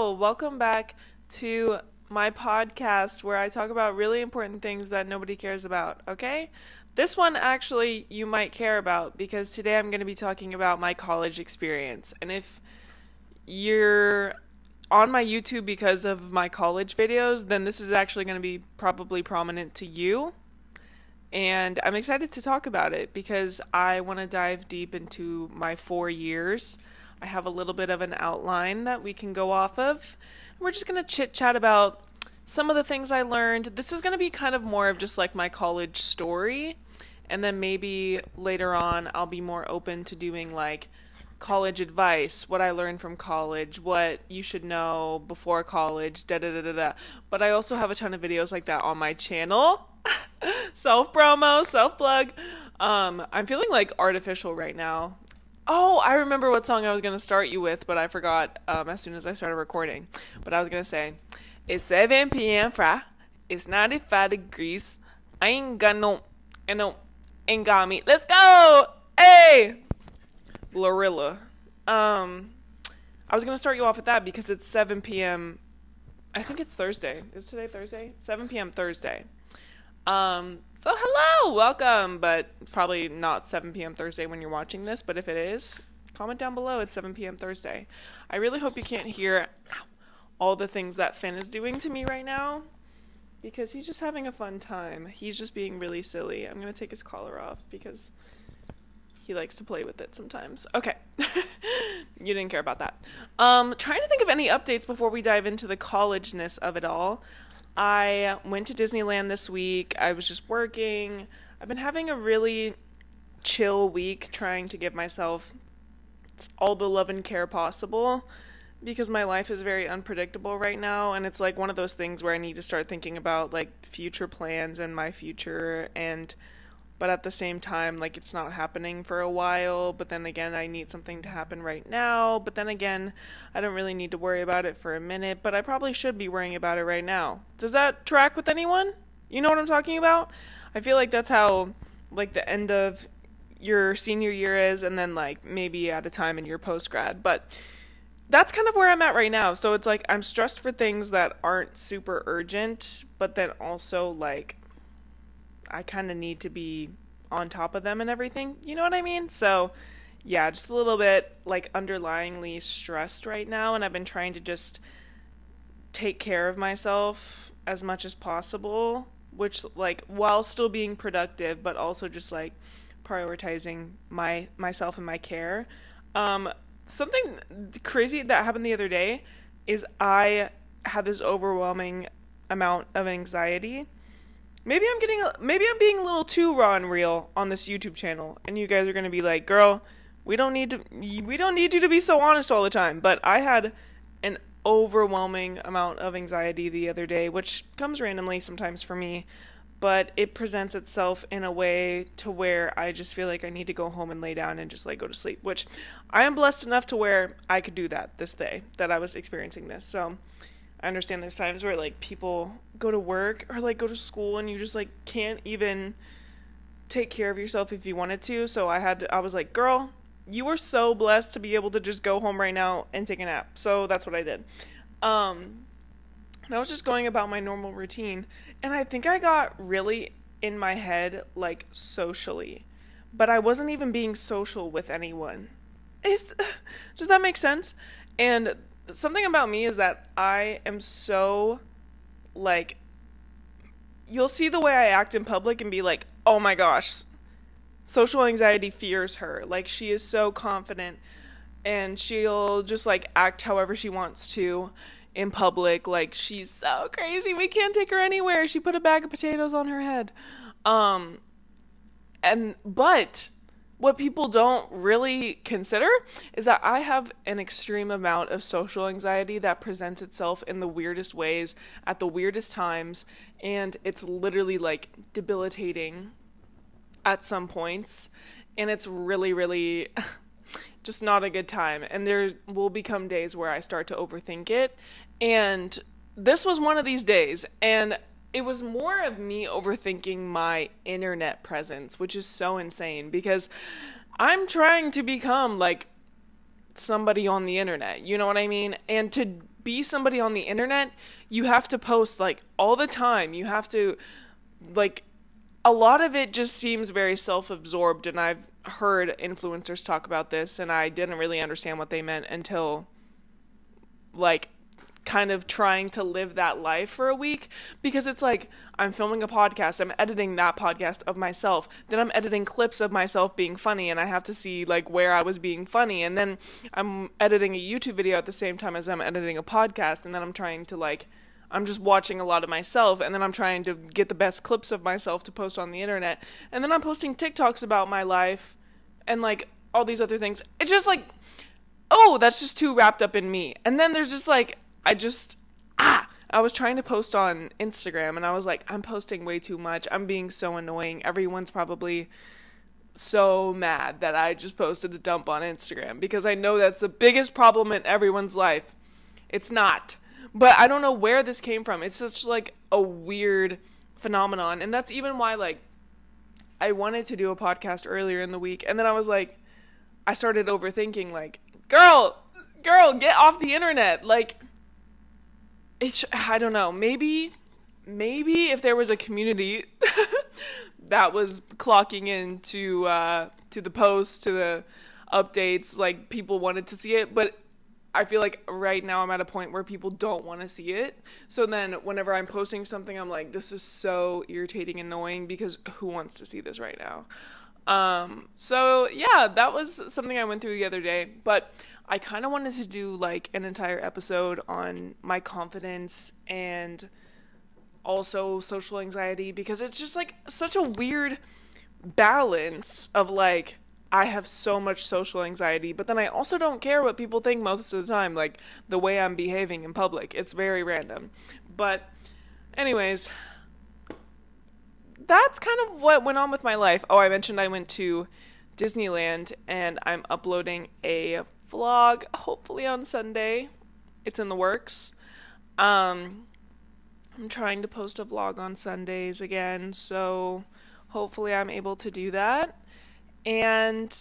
Hello, welcome back to my podcast where I talk about really important things that nobody cares about, okay? This one actually you might care about because today I'm going to be talking about my college experience. And if you're on my YouTube because of my college videos, then this is actually going to be probably prominent to you. And I'm excited to talk about it because I want to dive deep into my 4 years. I have a little bit of an outline that we can go off of. We're just going to chit chat about some of the things I learned. This is going to be kind of more of just like my college story. And then maybe later on I'll be more open to doing like college advice, what I learned from college, what you should know before college, da-da-da-da-da. But I also have a ton of videos like that on my channel. Self-promo, self-plug. I'm feeling like artificial right now. Oh, I remember what song I was going to start you with, but I forgot as soon as I started recording. But I was going to say, it's 7 p.m. fry. It's 95 degrees. I ain't got ain't got me. Let's go! Hey! Glorilla. I was going to start you off with that because it's 7 p.m. I think it's Thursday. Is today Thursday? 7 p.m. Thursday. So hello, welcome, but it's probably not 7 p.m. Thursday when you're watching this, but if it is, comment down below. It's 7 p.m. Thursday. I really hope you can't hear all the things that Finn is doing to me right now because he's just having a fun time. He's just being really silly. I'm going to take his collar off because he likes to play with it sometimes. Okay. You didn't care about that. Trying to think of any updates before we dive into the collegeness of it all. I went to Disneyland this week. I was just working. I've been having a really chill week trying to give myself all the love and care possible because my life is very unpredictable right now, and it's like one of those things where I need to start thinking about like future plans and my future, but at the same time, like, it's not happening for a while, but then again, I need something to happen right now, but then again, I don't really need to worry about it for a minute, but I probably should be worrying about it right now. Does that track with anyone? You know what I'm talking about? I feel like that's how, like, the end of your senior year is, and then, like, maybe at a time in your post-grad, but that's kind of where I'm at right now, so it's like, I'm stressed for things that aren't super urgent, but then also, like, I kind of need to be on top of them and everything. You know what I mean? So, yeah, just a little bit, like, underlyingly stressed right now, and I've been trying to just take care of myself as much as possible, which, like, while still being productive, but also just, like, prioritizing myself and my care. Something crazy that happened the other day is I had this overwhelming amount of anxiety. Maybe I'm being a little too raw and real on this YouTube channel, and you guys are gonna be like, "Girl, we don't need you to be so honest all the time." But I had an overwhelming amount of anxiety the other day, which comes randomly sometimes for me, but it presents itself in a way to where I just feel like I need to go home and lay down and just like go to sleep. Which I am blessed enough to where I could do that this day that I was experiencing this. So I understand there's times where, like, people go to work or, like, go to school and you just, like, can't even take care of yourself if you wanted to. So I was like, girl, you were so blessed to be able to just go home right now and take a nap. So that's what I did. And I was just going about my normal routine. And I think I got really in my head, like, socially. But I wasn't even being social with anyone. Does that make sense? And something about me is that I am so, like, you'll see the way I act in public and be like, oh my gosh, social anxiety fears her. Like, she is so confident and she'll just, like, act however she wants to in public. Like, she's so crazy. We can't take her anywhere. She put a bag of potatoes on her head. But what people don't really consider is that I have an extreme amount of social anxiety that presents itself in the weirdest ways at the weirdest times, and it's literally, like, debilitating at some points, and it's really, really just not a good time, and there will become days where I start to overthink it, and this was one of these days, and it was more of me overthinking my internet presence, which is so insane because I'm trying to become like somebody on the internet, you know what I mean? And to be somebody on the internet, you have to post like all the time. You have to like, a lot of it just seems very self-absorbed, and I've heard influencers talk about this, and I didn't really understand what they meant until like kind of trying to live that life for a week, because it's like I'm filming a podcast, I'm editing that podcast of myself, then I'm editing clips of myself being funny, and I have to see like where I was being funny, and then I'm editing a YouTube video at the same time as I'm editing a podcast, and then I'm trying to like, I'm just watching a lot of myself, and then I'm trying to get the best clips of myself to post on the internet, and then I'm posting TikToks about my life and like all these other things. It's just like, oh, that's just too wrapped up in me. And then there's just like, I was trying to post on Instagram, and I was like, I'm posting way too much. I'm being so annoying. Everyone's probably so mad that I just posted a dump on Instagram, because I know that's the biggest problem in everyone's life. It's not. But I don't know where this came from. It's such like a weird phenomenon. And that's even why like I wanted to do a podcast earlier in the week. And then I was like, I started overthinking like, girl, get off the internet. Like, I don't know, maybe if there was a community that was clocking in to the posts, to the updates, like people wanted to see it, but I feel like right now I'm at a point where people don't want to see it. So then whenever I'm posting something, I'm like, this is so irritating and annoying, because who wants to see this right now? So yeah, that was something I went through the other day, but I kind of wanted to do like an entire episode on my confidence and also social anxiety, because it's just like such a weird balance of like, I have so much social anxiety, but then I also don't care what people think most of the time, like the way I'm behaving in public. It's very random. But anyways, that's kind of what went on with my life. Oh, I mentioned I went to Disneyland, and I'm uploading a vlog hopefully on Sunday. It's in the works. I'm trying to post a vlog on Sundays again, so hopefully I'm able to do that. And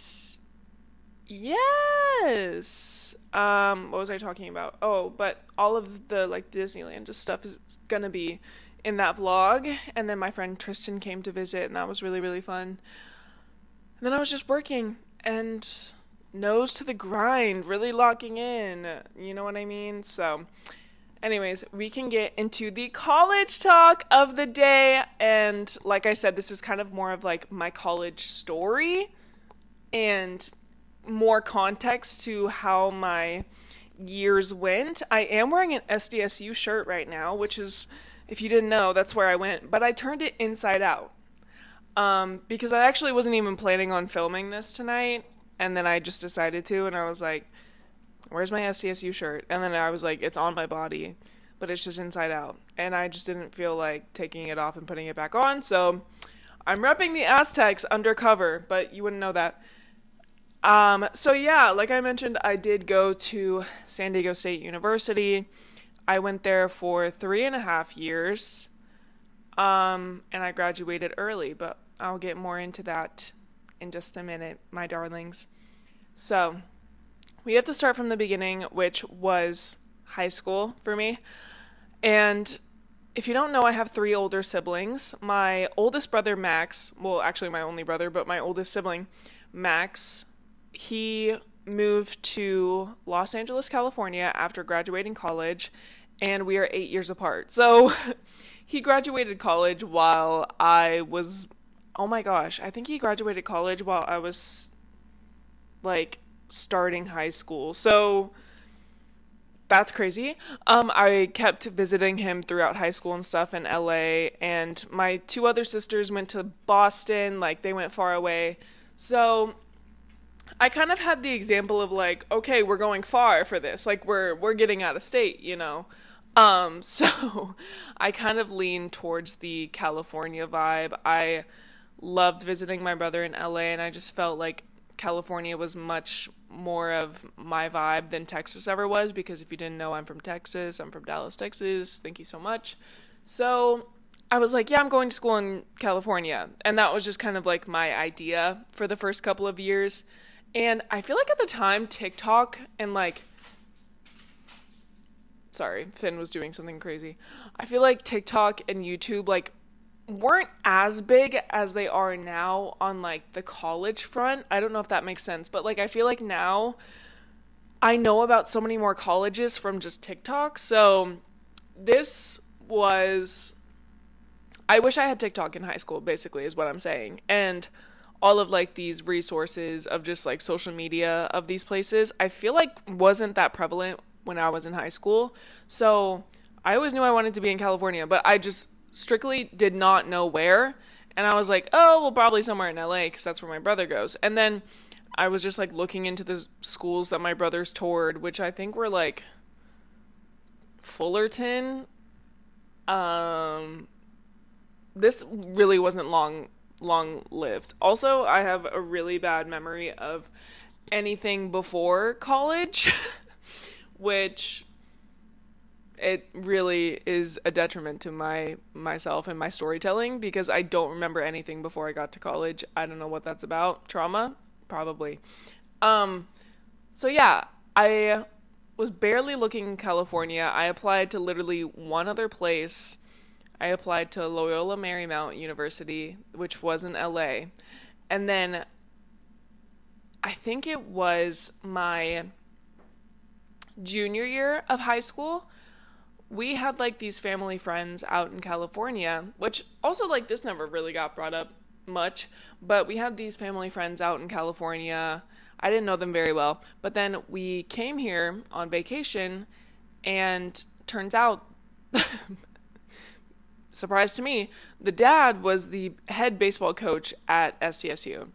yes, what was I talking about? Oh, but all of the like Disneyland stuff is gonna be in that vlog. And then my friend Tristan came to visit, and that was really, really fun. And then I was just working and nose to the grind, really locking in, you know what I mean? So anyways, we can get into the college talk of the day. And like I said, this is kind of more of like my college story and more context to how my years went. I am wearing an SDSU shirt right now, which is, if you didn't know, that's where I went. But I turned it inside out because I actually wasn't even planning on filming this tonight. And then I just decided to, and I was like, where's my SDSU shirt? And then I was like, it's on my body, but it's just inside out. And I just didn't feel like taking it off and putting it back on. So I'm repping the Aztecs undercover, but you wouldn't know that. So yeah, like I mentioned, I did go to San Diego State University. I went there for 3.5 years. And I graduated early, but I'll get more into that in just a minute, my darlings. So we have to start from the beginning, which was high school for me. And if you don't know, I have 3 older siblings. My oldest brother, Max, well, actually my only brother, but my oldest sibling, Max, he moved to Los Angeles, California after graduating college, and we are 8 years apart. So he graduated college while I was, oh my gosh, I think he graduated college while I was like starting high school. So that's crazy. I kept visiting him throughout high school and stuff in LA, and my 2 other sisters went to Boston, like they went far away. So I kind of had the example of like, okay, we're going far for this. Like we're getting out of state, you know. So I kind of leaned towards the California vibe. I loved visiting my brother in LA, and I just felt like California was much more of my vibe than Texas ever was, because if you didn't know, I'm from Texas. I'm from Dallas, Texas. Thank you so much. So I was like, yeah, I'm going to school in California. And that was just kind of like my idea for the first couple of years. And I feel like at the time, TikTok and like Sorry, Finn was doing something crazy. I feel like TikTok and YouTube, like, weren't as big as they are now on, like, the college front. I don't know if that makes sense, but, like, I feel like now I know about so many more colleges from just TikTok. So this was, I wish I had TikTok in high school, basically, is what I'm saying. And all of, like, these resources of just, like, social media of these places, I feel like wasn't that prevalent when I was in high school. So I always knew I wanted to be in California, but I just strictly did not know where. And I was like, oh, well, probably somewhere in LA, because that's where my brother goes. And then I was just, like, looking into the schools that my brothers toured, which I think were, like, Fullerton. This really wasn't long-lived. Also, I have a really bad memory of anything before college, which it really is a detriment to myself and my storytelling, because I don't remember anything before I got to college. I don't know what that's about. Trauma? Probably. So yeah, I was barely looking in California. I applied to literally one other place. I applied to Loyola Marymount University, which was in LA. And then I think it was my junior year of high school. We had, like, these family friends out in California, which also, like, this never really got brought up much, but we had these family friends out in California. I didn't know them very well, but then we came here on vacation, and turns out, surprise to me, the dad was the head baseball coach at SDSU.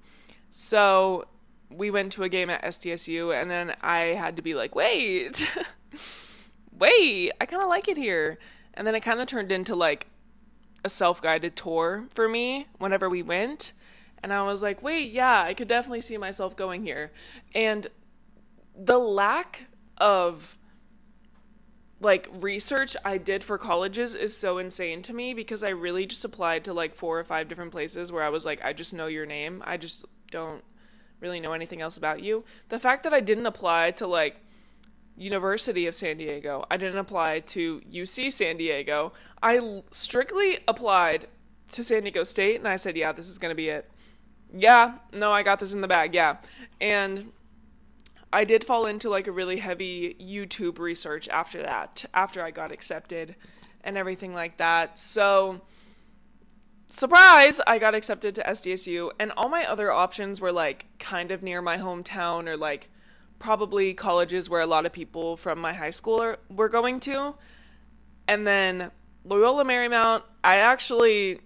So we went to a game at SDSU, and then I had to be like, wait, I kind of like it here. And then it kind of turned into, like, a self-guided tour for me whenever we went. And I was like, wait, yeah, I could definitely see myself going here. And the lack of, like, research I did for colleges is so insane to me, because I really just applied to, like, 4 or 5 different places where I was like, I just know your name. I just don't really know anything else about you. The fact that I didn't apply to, like, University of San Diego, I didn't apply to UC San Diego, I strictly applied to San Diego State, and I said, yeah, this is going to be it. Yeah, no, I got this in the bag, yeah. And I did fall into, like, a really heavy YouTube research after that, after I got accepted and everything like that. So, surprise, I got accepted to SDSU, and all my other options were, like, kind of near my hometown, or, like, probably colleges where a lot of people from my high school were going to. And then Loyola Marymount, I actually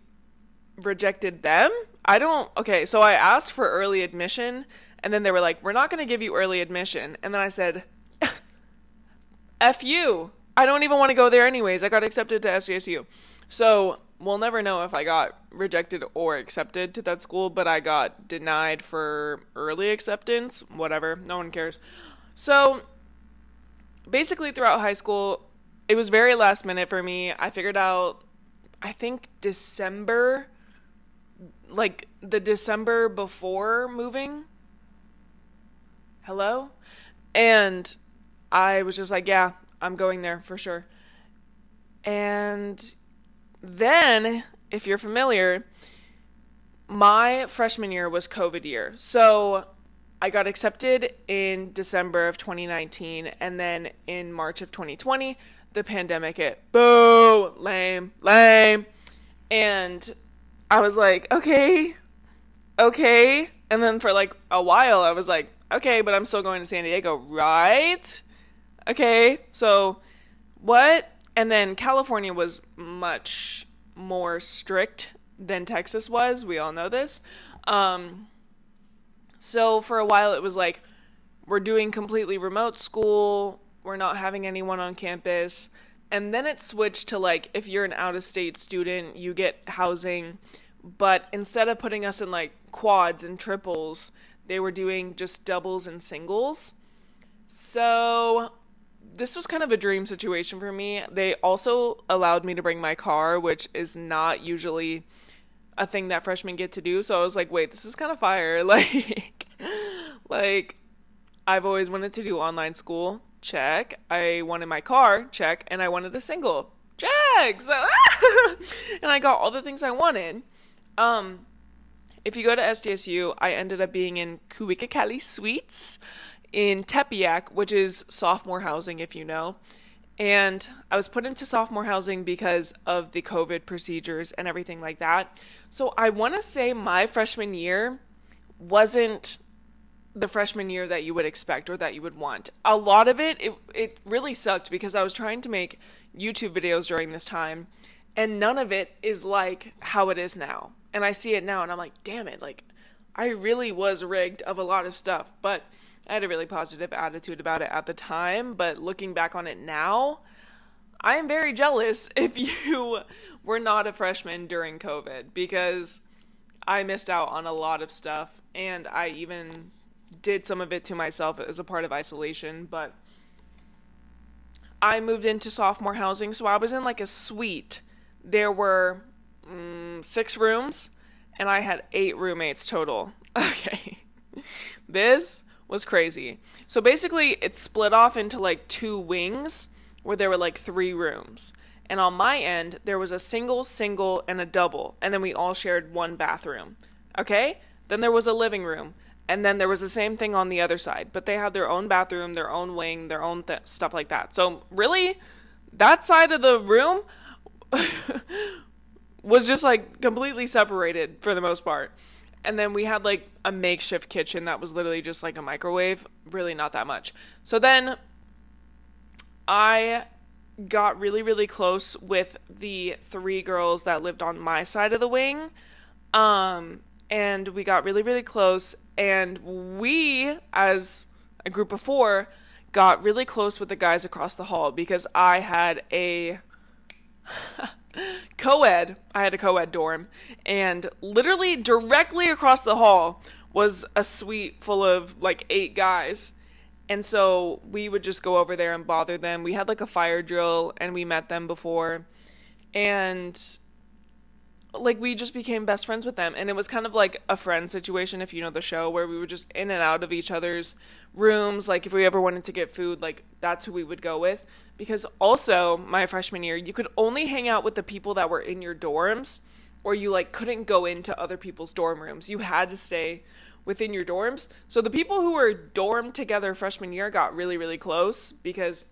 rejected them. So I asked for early admission, and then they were like, we're not going to give you early admission. And then I said, F you. I don't even want to go there anyways. I got accepted to SDSU. So we'll never know if I got rejected or accepted to that school, but I got denied for early acceptance. Whatever. No one cares. So basically throughout high school, it was very last minute for me. I figured out, I think December, like the December before moving. Hello? And I was just like, yeah, I'm going there for sure. And then, if you're familiar, my freshman year was COVID year. So I got accepted in December of 2019, and then in March of 2020, the pandemic hit. Boo! Lame. And I was like, okay. And then for, like, a while, I was like, okay, but I'm still going to San Diego, right? Okay, so what? And then California was much more strict than Texas was. We all know this. So for a while it was like, we're doing completely remote school. We're not having anyone on campus. And then it switched to, like, if you're an out-of-state student, you get housing. But instead of putting us in, like, quads and triples, they were doing just doubles and singles. So this was kind of a dream situation for me. They also allowed me to bring my car, which is not usually a thing that freshmen get to do. So I was like, wait, this is kind of fire. Like I've always wanted to do online school. check. I wanted my car, check. And I wanted a single, check. So, and I got all the things I wanted. If you go to SDSU, I ended up being in Kuikakali Suites in Tepeyac, which is sophomore housing, if you know. And I was put into sophomore housing because of the COVID procedures and everything like that. So I want to say my freshman year wasn't the freshman year that you would expect or that you would want. A lot of it really sucked because I was trying to make YouTube videos during this time, and none of it is like how it is now. And I see it now and I'm like, damn it, like I really was rigged of a lot of stuff. But I had a really positive attitude about it at the time, but looking back on it now, I am very jealous if you were not a freshman during COVID, because I missed out on a lot of stuff, and I even did some of it to myself as a part of isolation. But I moved into sophomore housing, so I was in like a suite. There were 6 rooms, and I had 8 roommates total. Okay. This was crazy. So basically, it's split off into like 2 wings where there were like 3 rooms. And on my end, there was a single, and a double. And then we all shared 1 bathroom. Okay? Then there was a living room. And then there was the same thing on the other side. But they had their own bathroom, their own wing, their own stuff like that. So really, that side of the room was just like completely separated for the most part. And then we had like a makeshift kitchen that was literally just like a microwave. Really not that much. So then I got really, really close with the 3 girls that lived on my side of the wing. And we got really, really close. And we, as a group of 4, got really close with the guys across the hall because I had a co-ed. I had a co-ed dorm, and literally directly across the hall was a suite full of like 8 guys. And so we would just go over there and bother them. We had like a fire drill, and we met them before, and like we just became best friends with them. And it was kind of like a friend situation, if you know the show, where we were just in and out of each other's rooms. Like if we ever wanted to get food, like that's who we would go with. Because also my freshman year, you could only hang out with the people that were in your dorms, or you like couldn't go into other people's dorm rooms. You had to stay within your dorms. So the people who were dormed together freshman year got really, really close because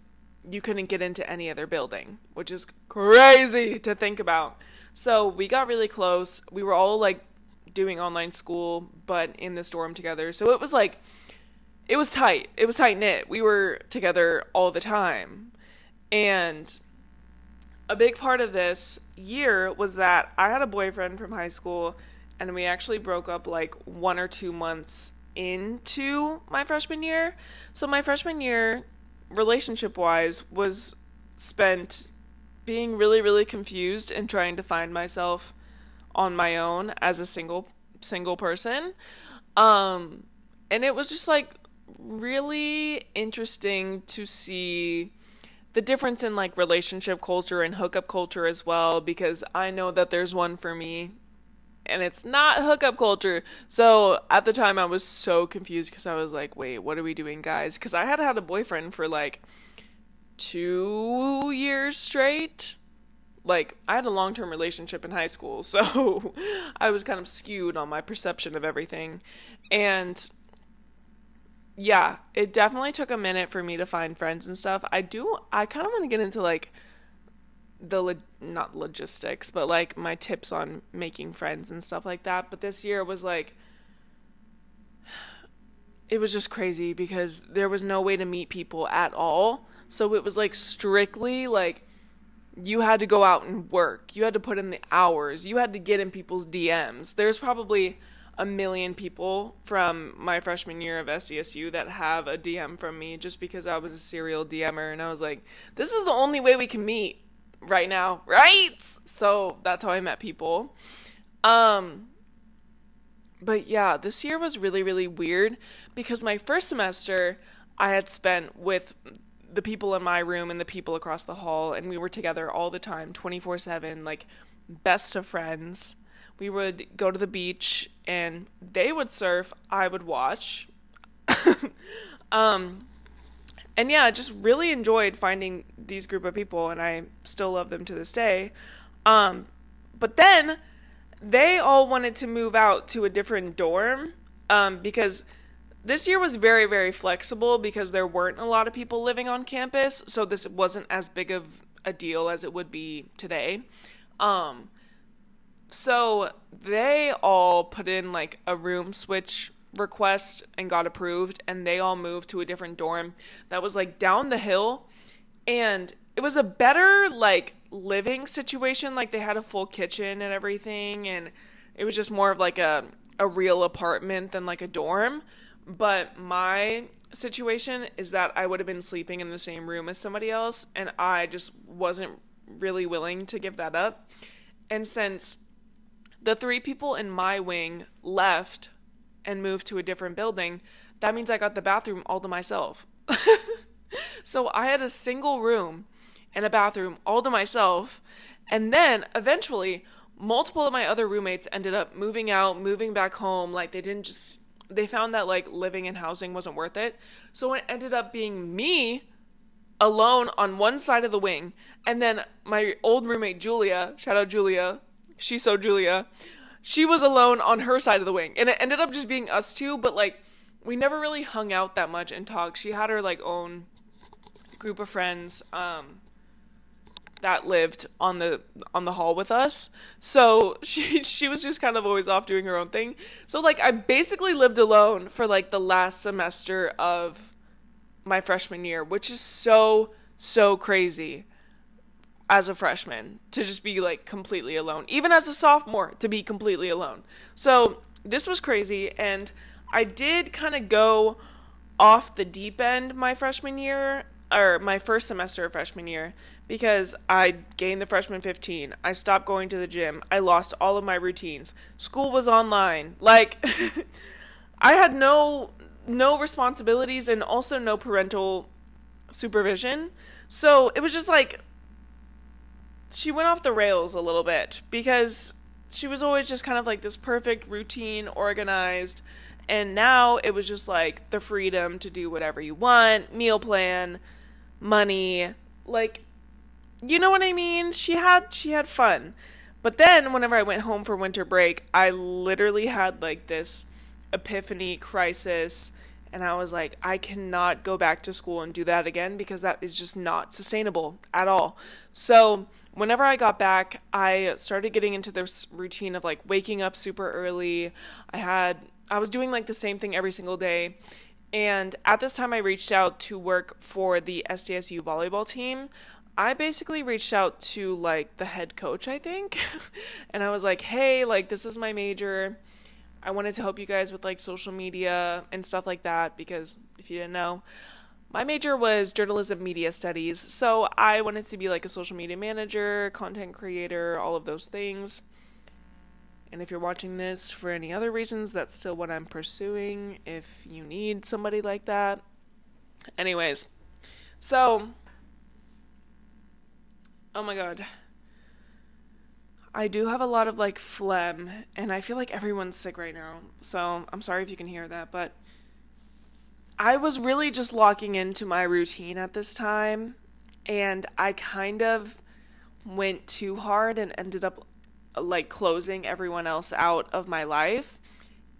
you couldn't get into any other building, which is crazy to think about. So we got really close. We were all like doing online school, but in this dorm together. So it was like, it was tight. It was tight knit. We were together all the time. And a big part of this year was that I had a boyfriend from high school, and we actually broke up like 1 or 2 months into my freshman year. So my freshman year, relationship-wise, was spent being really, really confused and trying to find myself on my own as a single person. And it was just like really interesting to see the difference in like relationship culture and hookup culture as well, because I know that there's one for me and it's not hookup culture. So at the time I was so confused because I was like, wait, what are we doing, guys? Because I had a boyfriend for like 2 years straight. Like I had a long-term relationship in high school, so I was kind of skewed on my perception of everything. And yeah, it definitely took a minute for me to find friends and stuff. I kind of want to get into like not logistics, but like my tips on making friends and stuff like that. But this year was like, it was just crazy because there was no way to meet people at all. So it was like strictly like you had to go out and work. You had to put in the hours. You had to get in people's DMs. There's probably a million people from my freshman year of SDSU that have a DM from me just because I was a serial DMer, and I was like, this is the only way we can meet right now, right? So that's how I met people. But yeah, this year was really, really weird because my first semester I had spent with the people in my room and the people across the hall, and we were together all the time, 24/7, like best of friends. We would go to the beach and they would surf, I would watch. And yeah, I just really enjoyed finding these group of people, and I still love them to this day. But then they all wanted to move out to a different dorm, because this year was very, very flexible because there weren't a lot of people living on campus, so this wasn't as big of a deal as it would be today. So they all put in like a room switch request and got approved, and they all moved to a different dorm that was like down the hill, and it was a better like living situation. Like they had a full kitchen and everything, and it was just more of like a real apartment than like a dorm. But my situation is that I would have been sleeping in the same room as somebody else, and I just wasn't really willing to give that up. And since the 3 people in my wing left and moved to a different building, that means I got the bathroom all to myself. So I had a single room and a bathroom all to myself. And then eventually multiple of my other roommates ended up moving out, moving back home. Like they found that like living and housing wasn't worth it. So it ended up being me alone on one side of the wing. And then my old roommate, Julia, shout out Julia, she's so Julia, she was alone on her side of the wing. And it ended up just being us two, but like we never really hung out that much and talked. She had her like own group of friends that lived on the hall with us. So she was just kind of always off doing her own thing. So like I basically lived alone for like the last semester of my freshman year, which is so crazy as a freshman to just be like completely alone. Even as a sophomore to be completely alone. So this was crazy, and I did kind of go off the deep end my freshman year, or my first semester of freshman year, because I gained the freshman 15. I stopped going to the gym. I lost all of my routines. School was online. Like, I had no responsibilities and also no parental supervision. So it was just like, she went off the rails a little bit because she was always just kind of like this perfect routine, organized. And now it was just like the freedom to do whatever you want, meal plan, money, like, you know what I mean? She had fun. But then whenever I went home for winter break, I literally had like this epiphany crisis, and I was like, I cannot go back to school and do that again because that is just not sustainable at all. So whenever I got back, I started getting into this routine of like waking up super early. I was doing like the same thing every single day. And at this time I reached out to work for the SDSU volleyball team. I basically reached out to like the head coach, I think. And I was like, hey, like this is my major. I wanted to help you guys with like social media and stuff like that, because if you didn't know, my major was journalism media studies. So I wanted to be like a social media manager, content creator, all of those things. And if you're watching this for any other reasons, that's still what I'm pursuing if you need somebody like that. Anyways, so, oh my god. I do have a lot of like phlegm, and I feel like everyone's sick right now. So I'm sorry if you can hear that, but I was really just locking into my routine at this time, and I kind of went too hard and ended up like closing everyone else out of my life.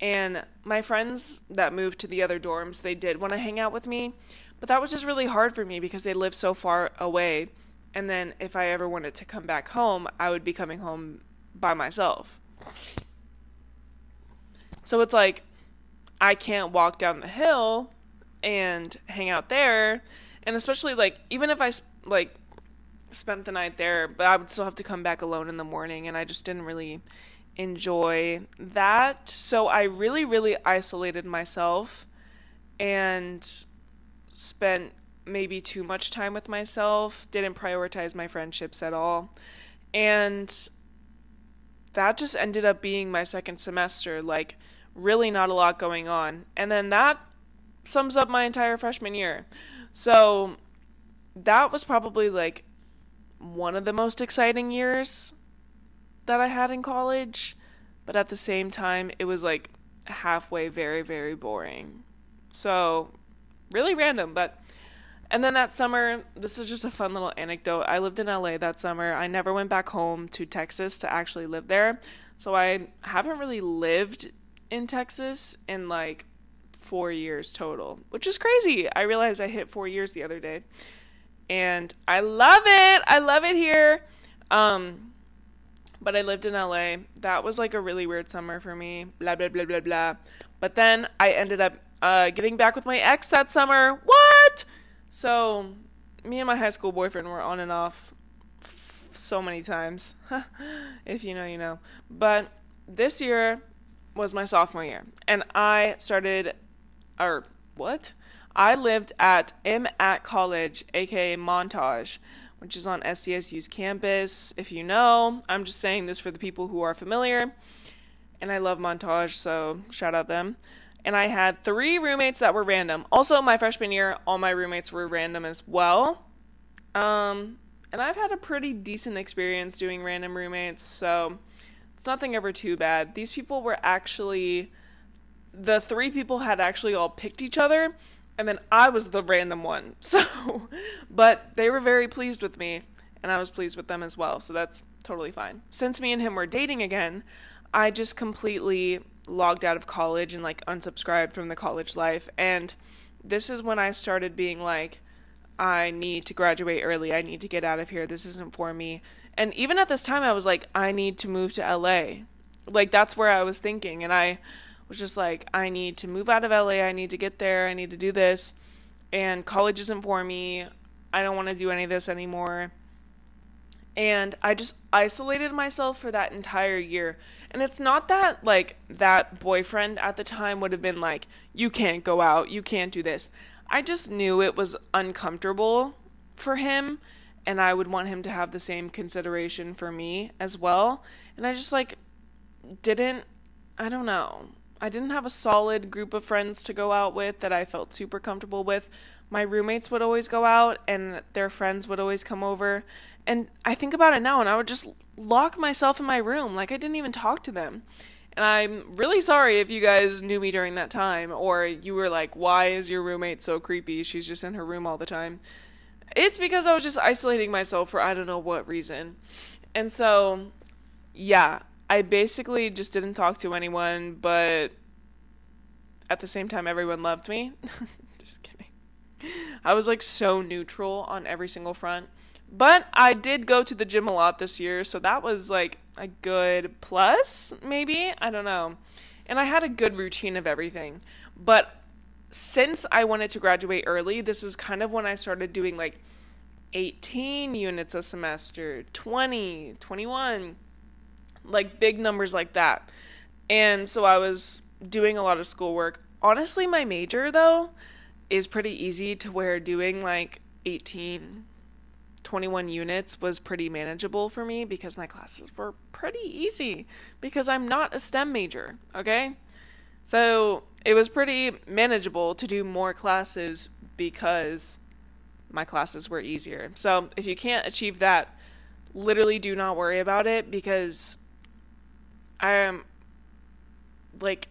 And my friends that moved to the other dorms, they did want to hang out with me, but that was just really hard for me because they lived so far away. And then if I ever wanted to come back home, I would be coming home by myself. So it's like, I can't walk down the hill and hang out there. And especially like, even if I like spent the night there, but I would still have to come back alone in the morning, and I just didn't really enjoy that. So I really isolated myself and spent maybe too much time with myself, didn't prioritize my friendships at all. And that just ended up being my second semester, like really not a lot going on. And then that sums up my entire freshman year. So that was probably like one of the most exciting years that I had in college, but at the same time it was like halfway very boring. So really random, but And then that summer, this is just a fun little anecdote. I lived in LA that summer. I never went back home to Texas to actually live there. So I haven't really lived in Texas in like 4 years total, which is crazy. I realized I hit 4 years the other day. And I love it. I love it here. But I lived in LA. That was like a really weird summer for me. Blah, blah, blah, blah, blah. But then I ended up getting back with my ex that summer. What? So me and my high school boyfriend were on and off so many times. If you know, you know. But this year was my sophomore year. And I lived at College, aka Montage, which is on SDSU's campus. If you know, I'm just saying this for the people who are familiar. And I love Montage, so shout out them. And I had 3 roommates that were random. Also, my freshman year, all my roommates were random as well. And I've had a pretty decent experience doing random roommates, so it's nothing ever too bad. These people were actually, the 3 people had actually all picked each other, and then I was the random one. So, but they were very pleased with me, and I was pleased with them as well, so that's totally fine. Since me and him were dating again, I just completely logged out of college and like unsubscribed from the college life, and this is when I started being like, I need to graduate early, I need to get out of here, this isn't for me. And even at this time I was like, I need to move to LA. Like that's where I was thinking, and I was just like, I need to move out of LA, I need to get there, I need to do this, and college isn't for me, I don't want to do any of this anymore. And I just isolated myself for that entire year. And it's not that, like, that boyfriend at the time would have been like, you can't go out, you can't do this. I just knew it was uncomfortable for him, and I would want him to have the same consideration for me as well. And I just, like, I don't know. I didn't have a solid group of friends to go out with that I felt super comfortable with. My roommates would always go out, and their friends would always come over. And I think about it now, and I would just lock myself in my room, like I didn't even talk to them. And I'm really sorry if you guys knew me during that time, or you were like, why is your roommate so creepy? She's just in her room all the time. It's because I was just isolating myself for I don't know what reason. And so, yeah, I basically just didn't talk to anyone, but at the same time, everyone loved me. Just kidding. I was like so neutral on every single front. But I did go to the gym a lot this year, so that was like a good plus, maybe? I don't know. And I had a good routine of everything. But since I wanted to graduate early, this is kind of when I started doing like 18 units a semester, 20, 21, like big numbers like that. And so I was doing a lot of schoolwork. Honestly, my major, though, is pretty easy to where doing like 18, 21 units was pretty manageable for me because my classes were pretty easy because I'm not a STEM major, okay? So it was pretty manageable to do more classes because my classes were easier. So if you can't achieve that, literally do not worry about it because I am, like,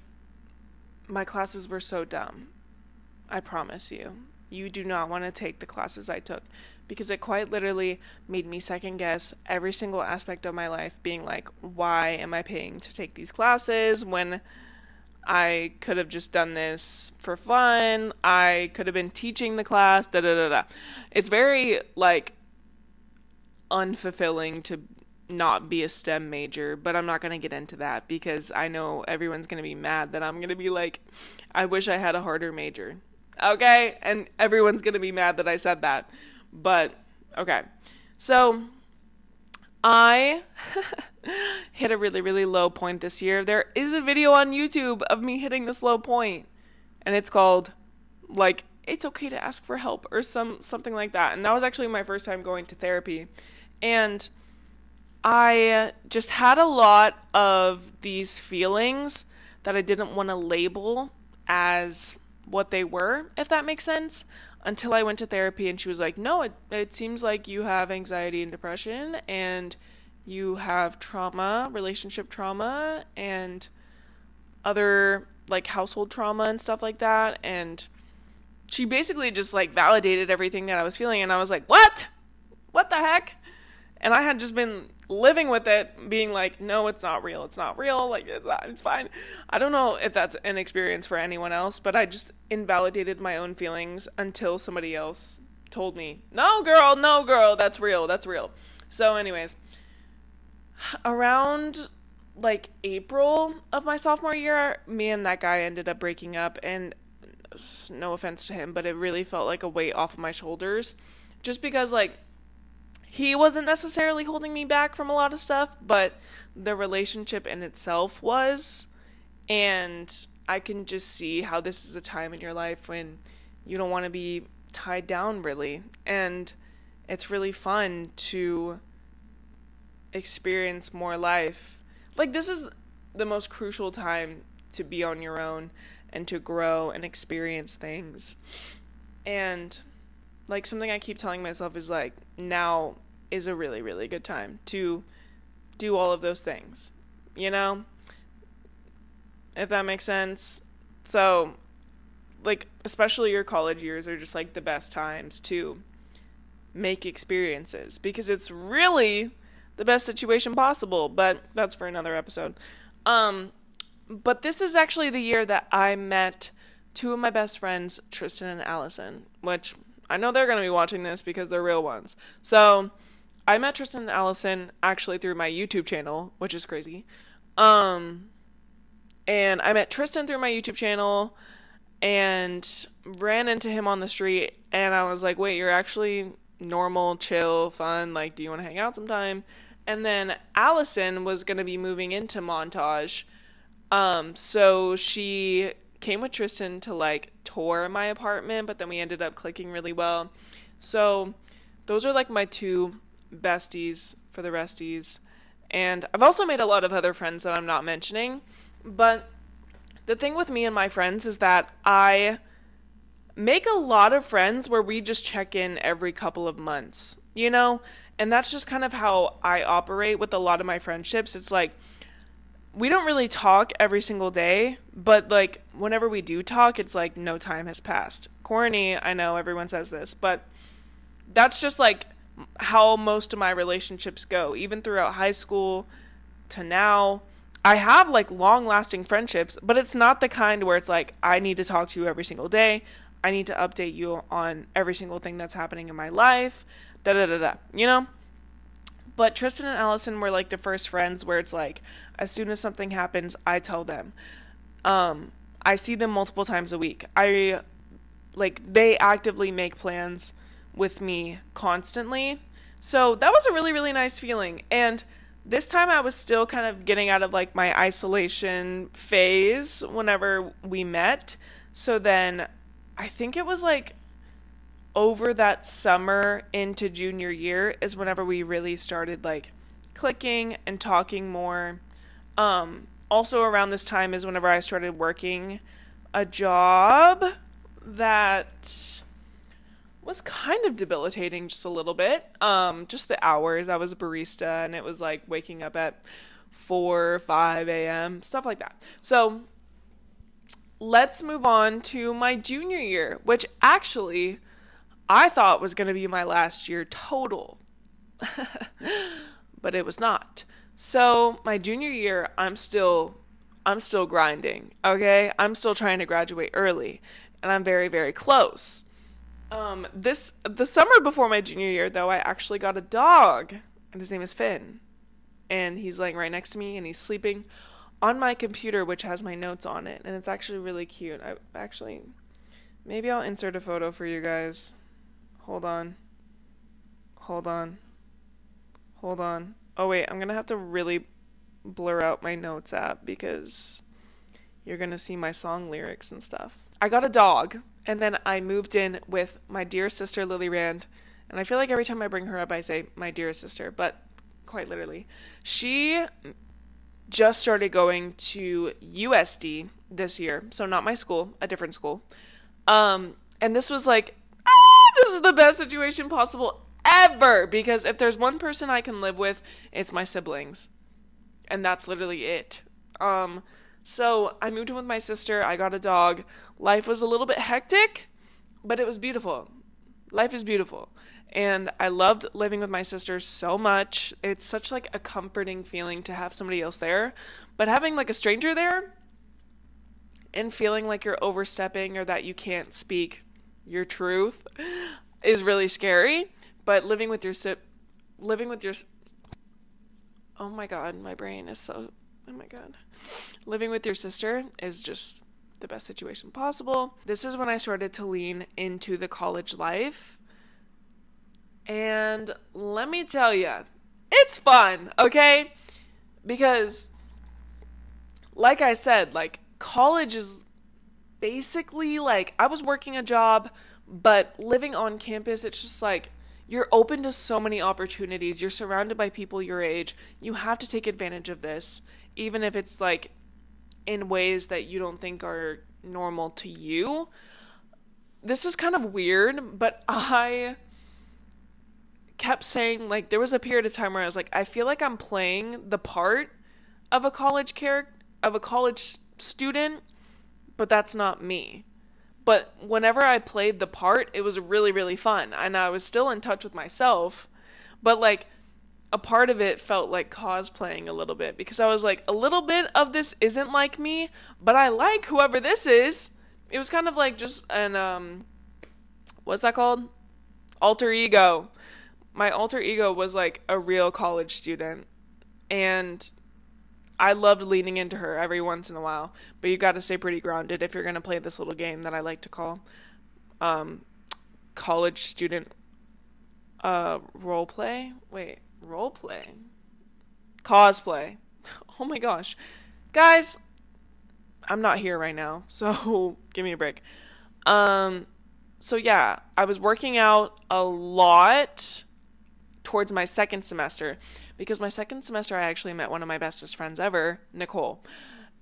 my classes were so dumb. I promise you. You do not want to take the classes I took because it quite literally made me second guess every single aspect of my life, being like, why am I paying to take these classes when I could have just done this for fun? I could have been teaching the class, da da da da. It's very, like, unfulfilling to not be a STEM major, but I'm not going to get into that because I know everyone's going to be mad that I'm going to be like, I wish I had a harder major. Okay? And everyone's going to be mad that I said that. But, okay. So, I hit a really, really low point this year. There is a video on YouTube of me hitting this low point. And it's called, like, it's okay to ask for help or something like that. And that was actually my first time going to therapy. And I just had a lot of these feelings that I didn't want to label as what they were, if that makes sense, until I went to therapy and she was like, no, it seems like you have anxiety and depression and you have trauma, relationship trauma, and other like household trauma and stuff like that. And she basically just like validated everything that I was feeling, and I was like, what the heck? And I had just been living with it, being like, no, it's not real, like it's fine. I don't know if that's an experience for anyone else, but I just invalidated my own feelings until somebody else told me, no girl, that's real. So anyways, around like April of my sophomore year, me and that guy ended up breaking up, and no offense to him, but it really felt like a weight off of my shoulders, just because like he wasn't necessarily holding me back from a lot of stuff, but the relationship in itself was. And I can just see how this is a time in your life when you don't want to be tied down, really. And it's really fun to experience more life. Like, this is the most crucial time to be on your own and to grow and experience things. And like, something I keep telling myself is like, now is a really, really good time to do all of those things, you know, if that makes sense. So like, especially your college years are just like the best times to make experiences, because it's really the best situation possible, but that's for another episode. But this is actually the year that I met two of my best friends, Tristan and Allison, which I know they're going to be watching this because they're real ones. So I met Tristan and Allison actually through my YouTube channel, which is crazy. And I met Tristan through my YouTube channel and ran into him on the street, and I was like, wait, you're actually normal, chill, fun, like, do you want to hang out sometime? And then Allison was going to be moving into Montage, so she came with Tristan to like tour my apartment, but then we ended up clicking really well. So those are like my two besties for the resties. And I've also made a lot of other friends that I'm not mentioning, but the thing with me and my friends is that I make a lot of friends where we just check in every couple of months, you know? And that's just kind of how I operate with a lot of my friendships. It's like, we don't really talk every single day, but like whenever we do talk, it's like no time has passed. Corny, I know everyone says this, but that's just like how most of my relationships go. Even throughout high school to now, I have like long-lasting friendships, but it's not the kind where it's like, I need to talk to you every single day. I need to update you on every single thing that's happening in my life, you know? But Tristan and Allison were like the first friends where it's like, as soon as something happens, I tell them. I see them multiple times a week. They actively make plans with me constantly. So that was a really, really nice feeling. And this time I was still kind of getting out of like my isolation phase whenever we met. So then I think it was like over that summer into junior year is whenever we really started like clicking and talking more. Also around this time is whenever I started working a job that was kind of debilitating just a little bit. Just the hours. I was a barista, and it was like waking up at 4 or 5 a.m., stuff like that. So let's move on to my junior year, which actually I thought was going to be my last year total, but it was not. So my junior year, I'm still grinding, okay? I'm still trying to graduate early, and I'm very, very close. The summer before my junior year, though, I actually got a dog, and his name is Finn, and he's laying right next to me, and he's sleeping on my computer, which has my notes on it, and it's actually really cute. Maybe I'll insert a photo for you guys. Hold on. Oh, wait, I'm gonna have to really blur out my notes app because you're gonna see my song lyrics and stuff. I got a dog, and then I moved in with my dear sister, Lily Rand, and I feel like every time I bring her up, I say, my dear sister, but quite literally. She just started going to USD this year, so not my school, a different school, and this was like, this is the best situation possible ever, because if there's one person I can live with, it's my siblings, and that's literally it. So I moved in with my sister, I got a dog. Life was a little bit hectic, but it was beautiful. Life is beautiful. And I loved living with my sister so much. It's such like a comforting feeling to have somebody else there. But having like a stranger there and feeling like you're overstepping or that you can't speak your truth is really scary. But living with your oh my God, my brain is so, oh my God. Living with your sister is just the best situation possible. This is when I started to lean into the college life. And let me tell you, it's fun, okay? Because, like I said, like, college is basically, like, I was working a job, but living on campus, it's just like, you're open to so many opportunities. You're surrounded by people your age. You have to take advantage of this, even if it's, like, in ways that you don't think are normal to you. This is kind of weird, but I kept saying, like, there was a period of time where I was like, I feel like I'm playing the part of a college student, but that's not me. But whenever I played the part, it was really, really fun, and I was still in touch with myself, but like a part of it felt like cosplaying a little bit, because I was like, a little bit of this isn't like me, but I like whoever this is. It was kind of like just an what's that called? Alter ego. My alter ego was like a real college student, and I loved leaning into her every once in a while, but you got to stay pretty grounded if you're going to play this little game that I like to call college student role play. Wait, role play? Cosplay. Oh my gosh. Guys, I'm not here right now, so give me a break. So yeah, I was working out a lot towards my second semester, because my second semester I actually met one of my bestest friends ever, Nicole.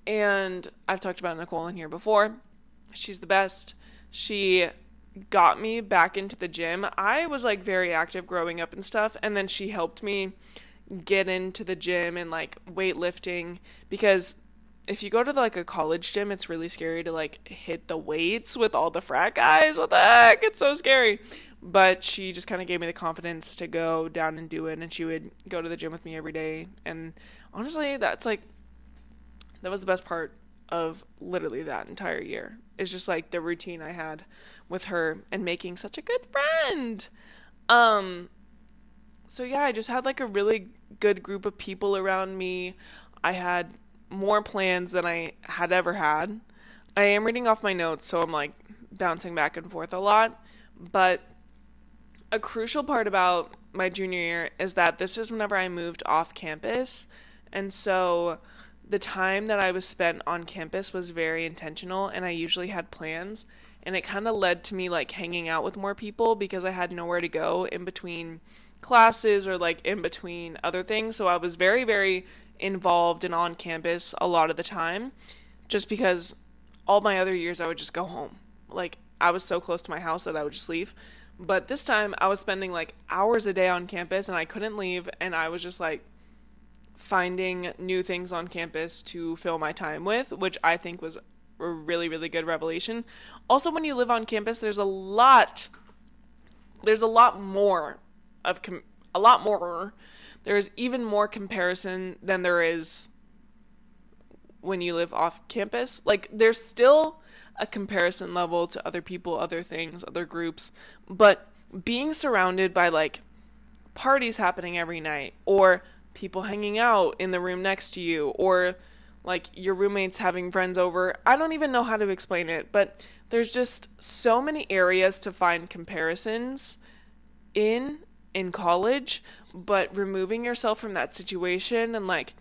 And I've talked about Nicole in here before. She's the best. She got me back into the gym. I was like very active growing up and stuff, and then she helped me get into the gym and like weightlifting, because if you go to like a college gym, it's really scary to like hit the weights with all the frat guys. What the heck? It's so scary. But she just kind of gave me the confidence to go down and do it, and she would go to the gym with me every day. And honestly, that was the best part of literally that entire year. It's just like the routine I had with her and making such a good friend. So yeah, I just had like a really good group of people around me. I had more plans than I had ever had. I am reading off my notes, so I'm like bouncing back and forth a lot. But a crucial part about my junior year is that this is whenever I moved off campus. And so the time that I was spent on campus was very intentional, and I usually had plans. And it kind of led to me like hanging out with more people, because I had nowhere to go in between classes or like in between other things. So I was very, very involved and on campus a lot of the time, just because all my other years I would just go home. Like, I was so close to my house that I would just leave. But this time I was spending like hours a day on campus, and I couldn't leave, and I was just like finding new things on campus to fill my time with, which I think was a really, really good revelation. Also, when you live on campus, there's a lot more. There's even more comparison than there is when you live off campus. Like, there's still a comparison level to other people, other things, other groups, but being surrounded by like parties happening every night, or people hanging out in the room next to you, or like your roommates having friends over, I don't even know how to explain it, but there's just so many areas to find comparisons in college. But removing yourself from that situation, and like,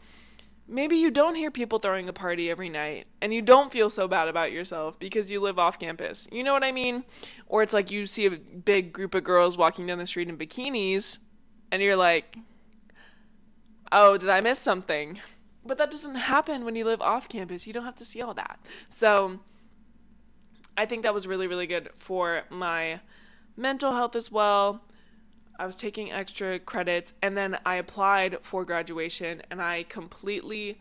maybe you don't hear people throwing a party every night, and you don't feel so bad about yourself because you live off campus. You know what I mean? Or it's like you see a big group of girls walking down the street in bikinis, and you're like, oh, did I miss something? But that doesn't happen when you live off campus. You don't have to see all that. So I think that was really, really good for my mental health as well. I was taking extra credits, and then I applied for graduation, and I completely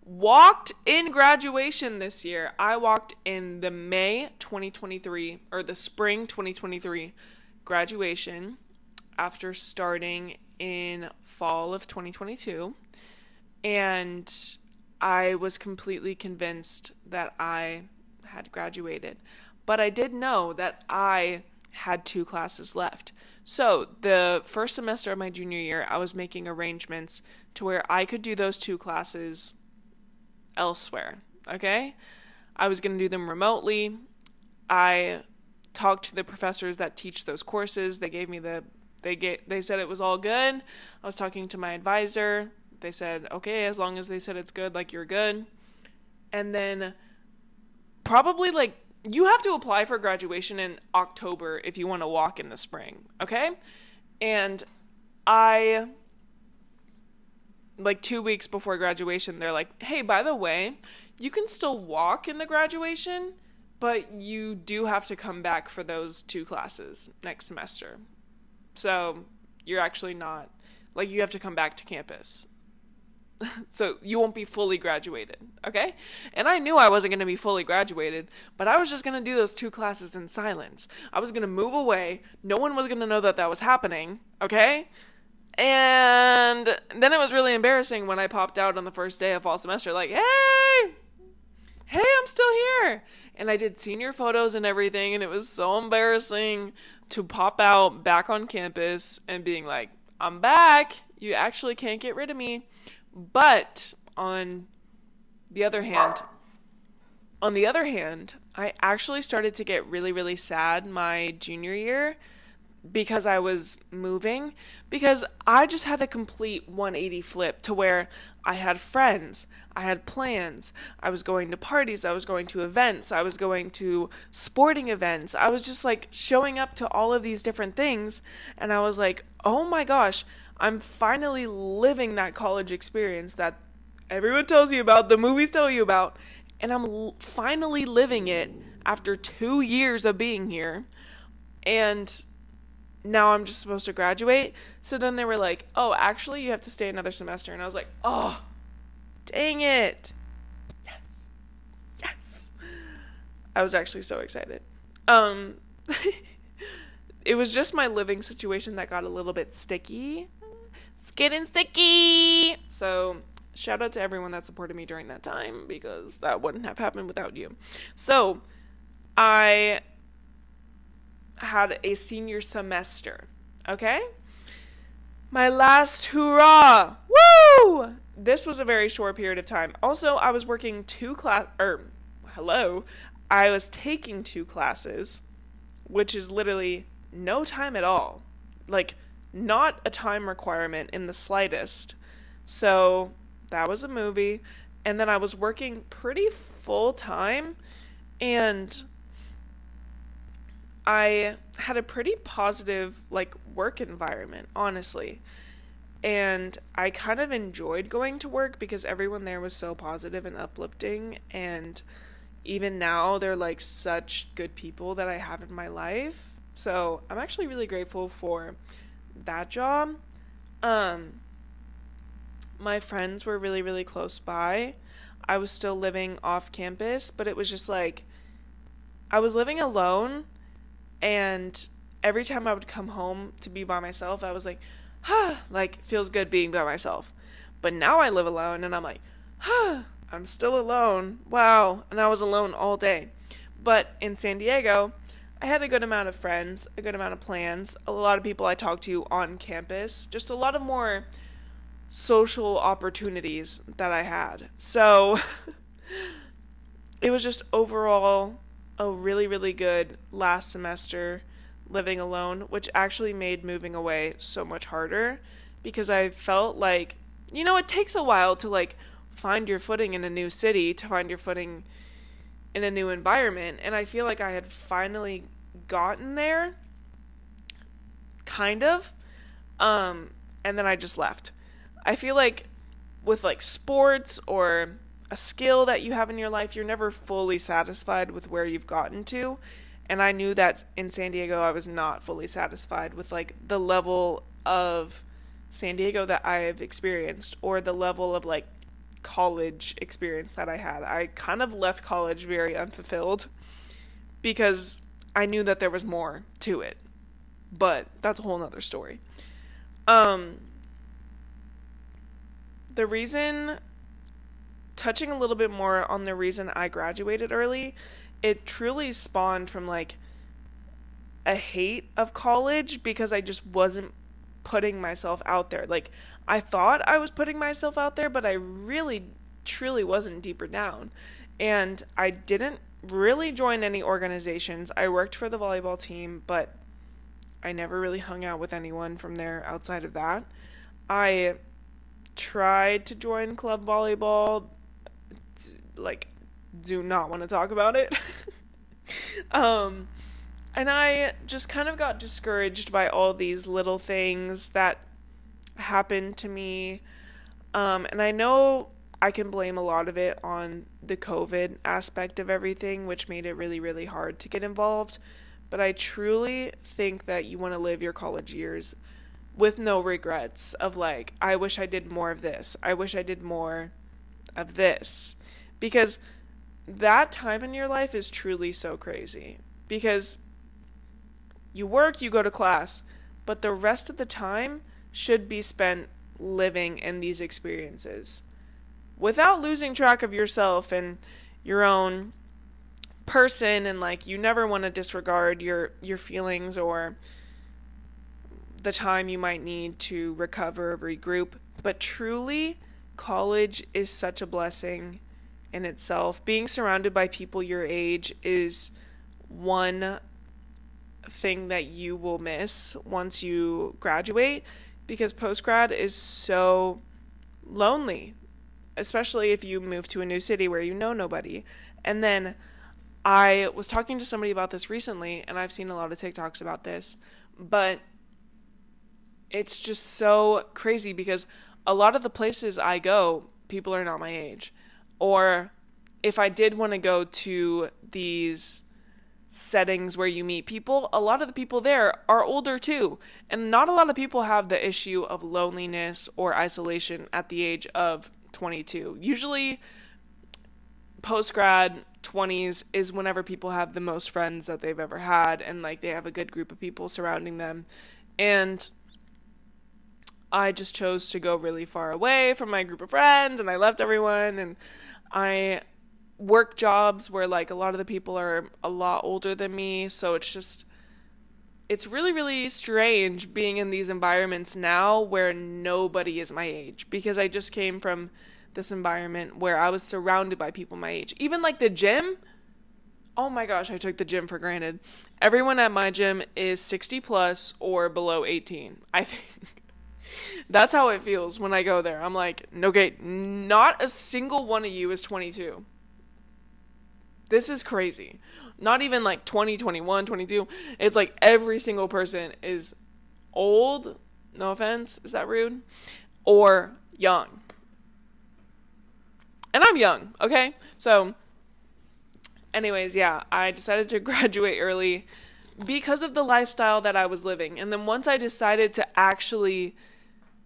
walked in graduation this year. I walked in the May 2023 or the spring 2023 graduation after starting in fall of 2022. And I was completely convinced that I had graduated. But I did know that I had 2 classes left. So the first semester of my junior year, I was making arrangements to where I could do those 2 classes elsewhere, okay? I was going to do them remotely. I talked to the professors that teach those courses. They gave me they said it was all good. I was talking to my advisor. They said, okay, as long as they said it's good, like you're good. And then probably like you have to apply for graduation in October if you want to walk in the spring, okay? And I, like 2 weeks before graduation, they're like, hey, by the way, you can still walk in the graduation, but you do have to come back for those 2 classes next semester. So you're actually not, like you have to come back to campus. So you won't be fully graduated, okay? And I knew I wasn't going to be fully graduated, but I was just going to do those 2 classes in silence. I was going to move away. No one was going to know that that was happening, okay? And then it was really embarrassing when I popped out on the first day of fall semester, like, hey, I'm still here. And I did senior photos and everything, and it was so embarrassing to pop out back on campus and being like, I'm back. You actually can't get rid of me. But on the other hand, I actually started to get really, really sad my junior year because I was moving, because I just had a complete 180 flip to where I had friends, I had plans, I was going to parties, I was going to events, I was going to sporting events, I was just like showing up to all of these different things, and I was like, oh my gosh, I'm finally living that college experience that everyone tells you about, the movies tell you about, and I'm finally living it after 2 years of being here, and now I'm just supposed to graduate. So then they were like, oh, actually you have to stay another semester, and I was like, oh, dang it. Yes. I was actually so excited. It was just my living situation that got a little bit sticky. It's getting sticky. So shout out to everyone that supported me during that time, because that wouldn't have happened without you. So I had a senior semester, okay? My last hurrah! Woo! This was a very short period of time. Also, I was working I was taking 2 classes, which is literally no time at all. Like, not a time requirement in the slightest. So that was a movie. And then I was working pretty full time, and I had a pretty positive, like, work environment, honestly. And I kind of enjoyed going to work because everyone there was so positive and uplifting. And even now, they're, like, such good people that I have in my life. So I'm actually really grateful for that job. My friends were really, really close by. I was still living off campus, but it was just like, I was living alone, and every time I would come home to be by myself, I was like, like, feels good being by myself. But now I live alone, and I'm like, I'm still alone. Wow. And I was alone all day. But in San Diego, I had a good amount of friends, a good amount of plans, a lot of people I talked to on campus, just a lot of more social opportunities that I had. So it was just overall a really, really good last semester living alone, which actually made moving away so much harder, because I felt like, it takes a while to like find your footing in a new city, to find your footing in a new environment. And I feel like I had finally gotten there, kind of, and then I just left. I feel like with like sports or a skill that you have in your life, you're never fully satisfied with where you've gotten to. And I knew that in San Diego, I was not fully satisfied with like the level of San Diego that I've experienced, or the level of like college experience that I had. I kind of left college very unfulfilled because I knew that there was more to it. But that's a whole nother story. The reason, touching a little bit more on the reason I graduated early, it truly spawned from like a hate of college because I just wasn't putting myself out there. Like, I thought I was putting myself out there, but I really, truly wasn't deeper down. And I didn't really join any organizations. I worked for the volleyball team, but I never really hung out with anyone from there outside of that. I tried to join club volleyball. Like, do not want to talk about it. And I just kind of got discouraged by all these little things that happened to me. And I know I can blame a lot of it on the COVID aspect of everything, which made it really, really hard to get involved. But I truly think that you want to live your college years with no regrets of like, I wish I did more of this. I wish I did more of this. Because that time in your life is truly so crazy. Because you work, you go to class, but the rest of the time should be spent living in these experiences without losing track of yourself and your own person, and like you never want to disregard your feelings or the time you might need to recover or regroup. But truly, college is such a blessing in itself. Being surrounded by people your age is one thing that you will miss once you graduate, because post-grad is so lonely, especially if you move to a new city where you know nobody. And then I was talking to somebody about this recently, and I've seen a lot of TikToks about this, but it's just so crazy because a lot of the places I go, people are not my age. Or if I did want to go to these settings where you meet people, a lot of the people there are older too. And not a lot of people have the issue of loneliness or isolation at the age of 22. Usually post-grad 20s is whenever people have the most friends that they've ever had, and like they have a good group of people surrounding them. And I just chose to go really far away from my group of friends, and I left everyone, and I work jobs where like a lot of the people are a lot older than me, so it's really, really strange being in these environments now where nobody is my age, because I just came from this environment where I was surrounded by people my age. Even like the gym, oh my gosh, I took the gym for granted. Everyone at my gym is 60 plus or below 18, I think. That's how it feels when I go there. I'm like, okay, not a single one of you is 22. This is crazy. Not even like 20, 21, 22. It's like every single person is old, no offense, is that rude? Or young. And I'm young, okay? So, anyways, yeah, I decided to graduate early because of the lifestyle that I was living. And then once I decided to actually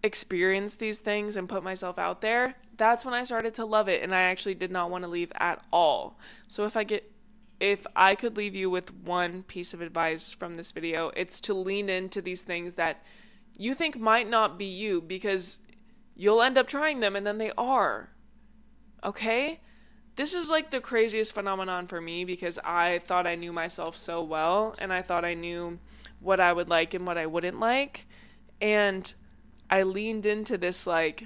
experience these things and put myself out there, that's when I started to love it, and I actually did not want to leave at all. So if I could leave you with one piece of advice from this video, it's to lean into these things that you think might not be you, because you'll end up trying them and then they are. Okay? This is like the craziest phenomenon for me, because I thought I knew myself so well, and I thought I knew what I would like and what I wouldn't like, and I leaned into this like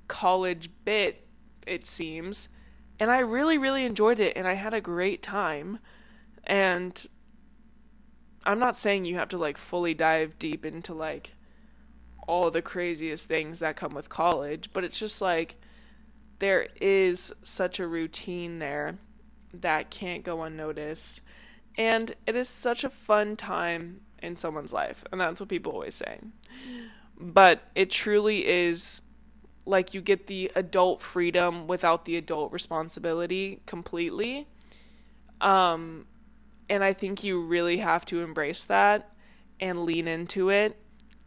college bit, it seems, and I really, really enjoyed it, and I had a great time. And I'm not saying you have to like fully dive deep into like all the craziest things that come with college, but it's just like there is such a routine there that can't go unnoticed, and it is such a fun time in someone's life, and that's what people always say. But it truly is like you get the adult freedom without the adult responsibility completely. And I think you really have to embrace that and lean into it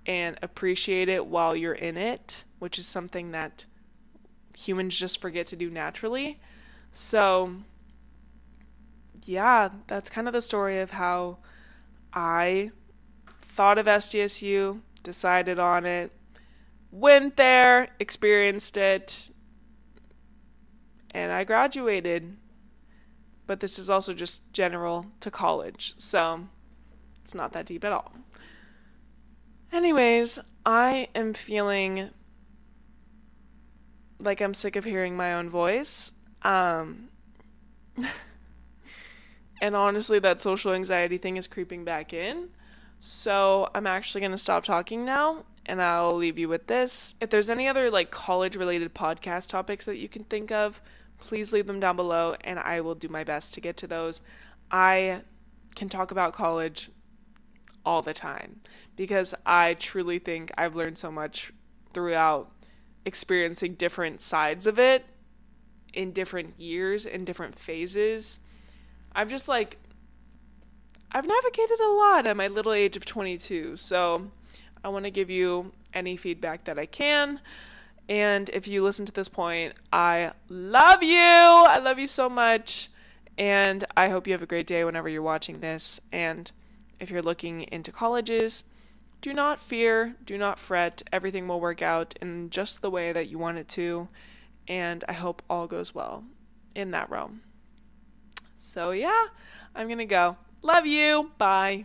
and appreciate it while you're in it, which is something that humans just forget to do naturally. So, yeah, that's kind of the story of how I thought of SDSU, decided on it, went there, experienced it, and I graduated. But this is also just general to college, so it's not that deep at all. Anyways, I am feeling like I'm sick of hearing my own voice. And honestly, that social anxiety thing is creeping back in. So I'm actually going to stop talking now, and I'll leave you with this. If there's any other college-related podcast topics that you can think of, please leave them down below, and I will do my best to get to those. I can talk about college all the time because I truly think I've learned so much throughout experiencing different sides of it in different years, in different phases. I've navigated a lot at my little age of 22, so I want to give you any feedback that I can. And if you listen to this point, I love you! I love you so much. And I hope you have a great day whenever you're watching this. And if you're looking into colleges, do not fear, do not fret. Everything will work out in just the way that you want it to. And I hope all goes well in that realm. So yeah, I'm gonna go. Love you. Bye.